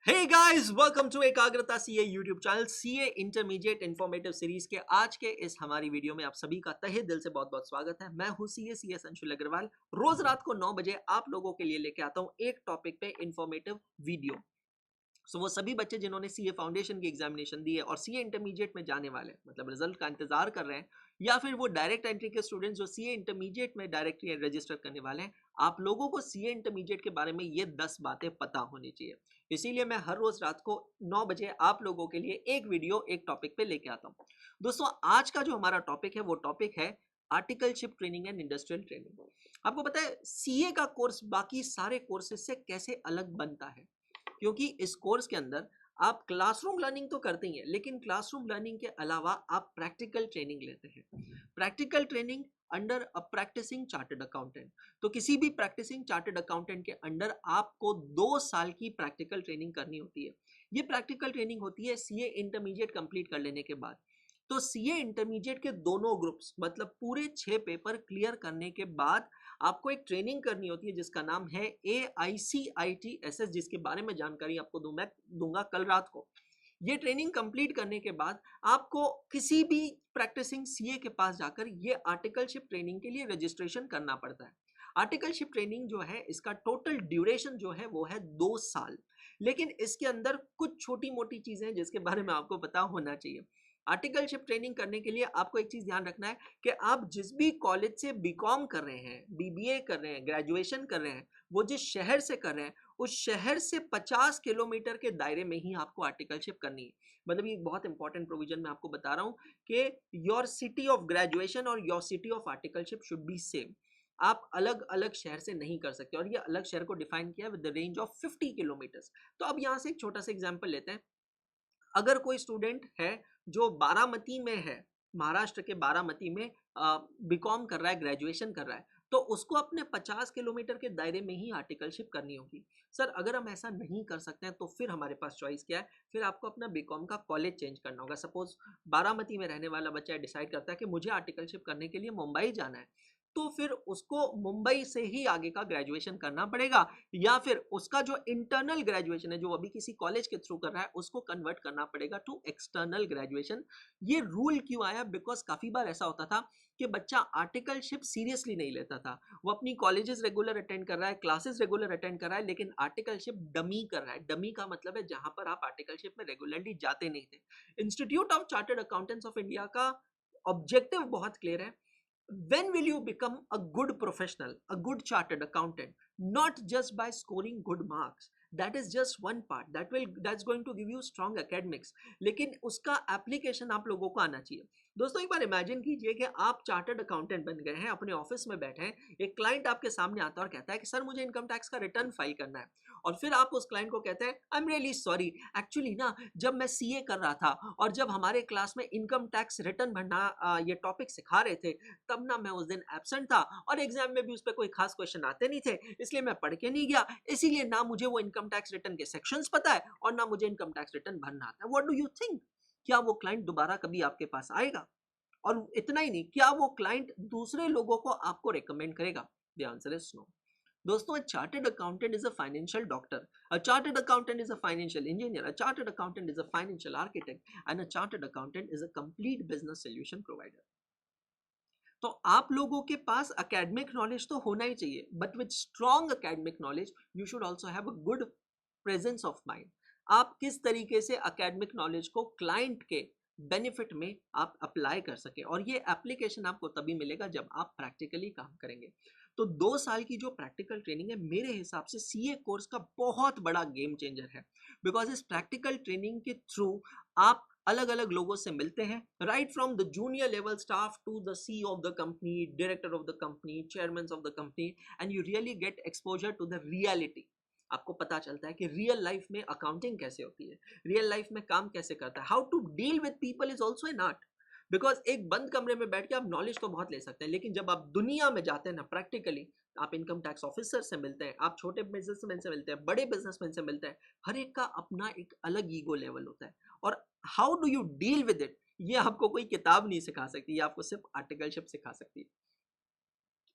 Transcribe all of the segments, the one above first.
Hey guys, welcome to एकाग्रता CA YouTube channel. CA intermediate informative series के आज के इस हमारी वीडियो में आप सभी का तहे दिल से बहुत बहुत स्वागत है। मैं हूं सीए अंशुल अग्रवाल। रोज रात को 9 बजे आप लोगों के लिए लेके आता हूं एक टॉपिक पे इन्फॉर्मेटिव वीडियो। वो सभी बच्चे जिन्होंने सीए फाउंडेशन की एग्जामिनेशन दी है और सीए इंटरमीडिएट में जाने वाले हैं, मतलब रिजल्ट का इंतजार कर रहे हैं, या फिर वो डायरेक्ट एंट्री के स्टूडेंट्स जो सीए इंटरमीडिएट में डायरेक्टली रजिस्टर करने वाले हैं, आप लोगों को सीए इंटरमीडिएट के बारे में ये 10 बातें पता होनी चाहिए। इसीलिए मैं हर रोज रात को 9 बजे आप लोगों के लिए एक वीडियो एक टॉपिक पे लेके आता हूँ। दोस्तों, आज का जो हमारा टॉपिक है वो टॉपिक है articleship training and industrial training. आपको पता है सीए का कोर्स बाकी सारे कोर्सेज से कैसे अलग बनता है? क्योंकि इस कोर्स के अंदर आप क्लासरूम लर्निंग तो करते ही हैं, लेकिन क्लासरूम लर्निंग के अलावा आप प्रैक्टिकल ट्रेनिंग लेते हैं। Practical training under a practising chartered accountant. तो किसी भी प्रैक्टिसिंग चार्टर्ड अकाउंटेंट के अंडर आपको 2 साल की प्रैक्टिकल ट्रेनिंग करनी होती है। ये प्रैक्टिकल ट्रेनिंग होती है सीए इंटरमीडिएट कंप्लीट कर लेने के बाद। तो सीए इंटरमीडिएट के दोनों ग्रुप्स, मतलब पूरे 6 पेपर क्लियर करने के बाद आपको एक ट्रेनिंग करनी होती है जिसका नाम है AICITSS, जिसके बारे में जानकारी आपको मैं दूंगा कल रात को। ये ट्रेनिंग कंप्लीट करने के बाद आपको किसी भी प्रैक्टिसिंग सीए के पास जाकर ये आर्टिकलशिप ट्रेनिंग के लिए रजिस्ट्रेशन करना पड़ता है। आर्टिकलशिप ट्रेनिंग जो है, इसका टोटल ड्यूरेशन जो है वो है 2 साल। लेकिन इसके अंदर कुछ छोटी मोटी चीजें हैं जिसके बारे में आपको पता होना चाहिए। आर्टिकलशिप ट्रेनिंग करने के लिए आपको एक चीज ध्यान रखना है कि आप जिस भी कॉलेज से बीकॉम कर रहे हैं, बीबीए कर रहे हैं, ग्रेजुएशन कर रहे हैं, वो जिस शहर से कर रहे हैं, उस शहर से 50 किलोमीटर के दायरे में ही आपको आर्टिकलशिप करनी है। मतलब ये बहुत इंपॉर्टेंट प्रोविजन मैं आपको बता रहा हूँ कि योर सिटी ऑफ ग्रेजुएशन और your city of articleship should be same. आप अलग अलग शहर से नहीं कर सकते, और ये अलग शहर को डिफाइन किया with the range of 50 kilometre. तो अब यहाँ से एक छोटा सा एग्जाम्पल लेते हैं। अगर कोई स्टूडेंट है जो बारामती में है, महाराष्ट्र के बारामती में बीकॉम कर रहा है, ग्रेजुएशन कर रहा है, तो उसको अपने 50 किलोमीटर के दायरे में ही आर्टिकलशिप करनी होगी। सर, अगर हम ऐसा नहीं कर सकते हैं तो फिर हमारे पास चॉइस क्या है? फिर आपको अपना बीकॉम का कॉलेज चेंज करना होगा। सपोज बारामती में रहने वाला बच्चा डिसाइड करता है कि मुझे आर्टिकलशिप करने के लिए मुंबई जाना है, तो फिर उसको मुंबई से ही आगे का ग्रेजुएशन करना पड़ेगा, या फिर उसका जो इंटरनल ग्रेजुएशन है जो अभी किसी कॉलेज के थ्रू कर रहा है उसको कन्वर्ट करना पड़ेगा टू एक्सटर्नल ग्रेजुएशन। ये रूल क्यों आया? बिकॉज काफी बार ऐसा होता था कि बच्चा आर्टिकलशिप सीरियसली नहीं लेता था। वो अपनी कॉलेजेस रेगुलर अटेंड कर रहा है, क्लासेस रेगुलर अटेंड कर रहा है, लेकिन आर्टिकलशिप डमी कर रहा है। डमी का मतलब है जहां पर आप आर्टिकलशिप में रेगुलरली जाते नहीं थे। Institute of chartered accountants of India का ऑब्जेक्टिव बहुत क्लियर है। When will you become a good professional, a good chartered accountant? Not just by scoring good marks. That is just one part. That's going to give you strong academics. लेकिन उसका application आप लोगों को आना चाहिए। दोस्तों, एक बार इमेजिन कीजिए कि आप चार्टर्ड अकाउंटेंट बन गए हैं, अपने ऑफिस में बैठे हैं, एक क्लाइंट आपके सामने आता है और कहता है कि सर मुझे इनकम टैक्स का रिटर्न फाइल करना है। और फिर आप उस क्लाइंट को कहते हैं I am really sorry, actually ना जब मैं सीए कर रहा था और जब हमारे क्लास में इनकम टैक्स रिटर्न भरना ये टॉपिक सिखा रहे थे, तब ना मैं उस दिन एब्सेंट था और एग्जाम में भी उस पर कोई खास क्वेश्चन आते नहीं थे, इसलिए मैं पढ़ के नहीं गया। इसीलिए ना मुझे वो इनकम टैक्स रिटर्न के सेक्शंस पता है और ना मुझे इनकम टैक्स रिटर्न भरना आता है। What do you think? क्या वो क्लाइंट दोबारा कभी आपके पास आएगा? और इतना ही नहीं, क्या वो क्लाइंट दूसरे लोगों को आपको रेकमेंड करेगा? The answer is no. दोस्तों, a chartered accountant is a financial doctor, a chartered accountant is a financial engineer, a chartered accountant is a financial architect, and a chartered accountant is a complete business solution provider. तो आप लोगों के पास academic knowledge तो होना ही चाहिए, but with strong academic knowledge you should also have a good presence of mind. आप किस तरीके से एकेडमिक नॉलेज को क्लाइंट के बेनिफिट में आप अप्लाई कर सके, और ये एप्लीकेशन आपको तभी मिलेगा जब आप प्रैक्टिकली काम करेंगे। तो 2 साल की जो प्रैक्टिकल ट्रेनिंग है, मेरे हिसाब से सीए कोर्स का बहुत बड़ा गेम चेंजर है। बिकॉज इस प्रैक्टिकल ट्रेनिंग के थ्रू आप अलग अलग लोगों से मिलते हैं, right from the junior level staff to the C of the company, director of the company, chairman of the company, and you really get exposure to the reality. आपको पता चलता है कि रियल लाइफ में अकाउंटिंग कैसे होती है, real life में काम कैसे करता है। How to deal with people is also an art. Because एक बंद कमरे में बैठ के आप नॉलेज तो बहुत ले सकते हैं, लेकिन जब आप दुनिया में जाते हैं ना, प्रैक्टिकली आप इनकम टैक्स ऑफिसर से मिलते हैं, आप छोटे बिजनेसमैन से मिलते हैं, बड़े बिजनेसमैन से मिलते हैं, हर एक का अपना एक अलग ईगो लेवल होता है। और how do you deal with it, ये आपको कोई किताब नहीं सिखा सकती, ये आपको सिर्फ आर्टिकलशिप सिखा सकती है।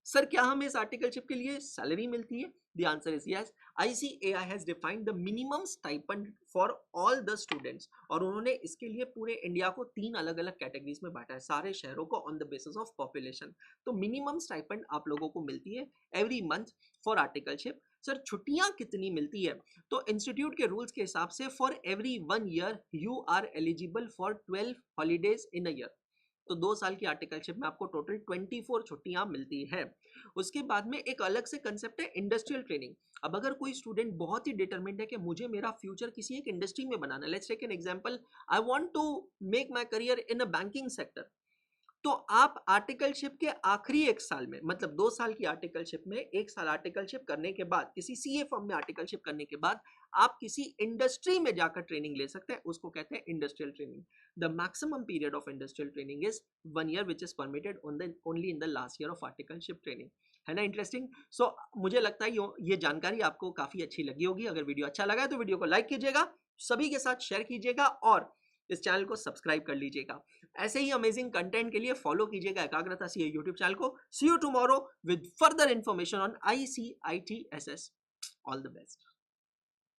सर क्या हमें इस आर्टिकलशिप के लिए सैलरी मिलती है? The answer is yes. ICAI has defined the minimum stipend for all the students, और उन्होंने इसके लिए पूरे इंडिया को 3 अलग अलग कैटेगरीज में बांटा है, सारे शहरों को on the basis of population. तो मिनिमम स्टाइपेंड आप लोगों को मिलती है every month for articleship. Sir छुट्टियां कितनी मिलती है? तो इंस्टीट्यूट के रूल्स के हिसाब से for every 1 year you are eligible for 12 holidays in a year. तो 2 साल की आर्टिकलशिप में आपको टोटल 24 छुट्टियां मिलती है। उसके बाद में एक अलग से कंसेप्ट है इंडस्ट्रियल ट्रेनिंग। अब अगर कोई स्टूडेंट बहुत ही डिटरमिन्ड है कि मुझे मेरा फ्यूचर किसी एक इंडस्ट्री में बनाना है, let's take an example, I want to make my career in a banking sector, तो आप आर्टिकलशिप के आखिरी 1 साल में, मतलब 2 साल की आर्टिकलशिप में 1 साल आर्टिकलशिप करने के बाद, किसी सीए फर्म में आर्टिकलशिप करने के बाद आप किसी इंडस्ट्री में जाकर ट्रेनिंग ले सकते हैं, उसको कहते हैं industrial training. The maximum period of industrial training is 1 year which is permitted only in the last year of articleship training. है ना इंटरेस्टिंग? सो मुझे लगता है ये जानकारी आपको काफी अच्छी लगी होगी। अगर वीडियो अच्छा लगा है तो वीडियो को लाइक कीजिएगा, सभी के साथ शेयर कीजिएगा और इस चैनल को सब्सक्राइब कर लीजिएगा। ऐसे ही अमेजिंग कंटेंट के लिए फॉलो कीजिएगा एकाग्रता सीए यूट्यूब चैनल को। See you tomorrow with further information on ICITSS। All the best.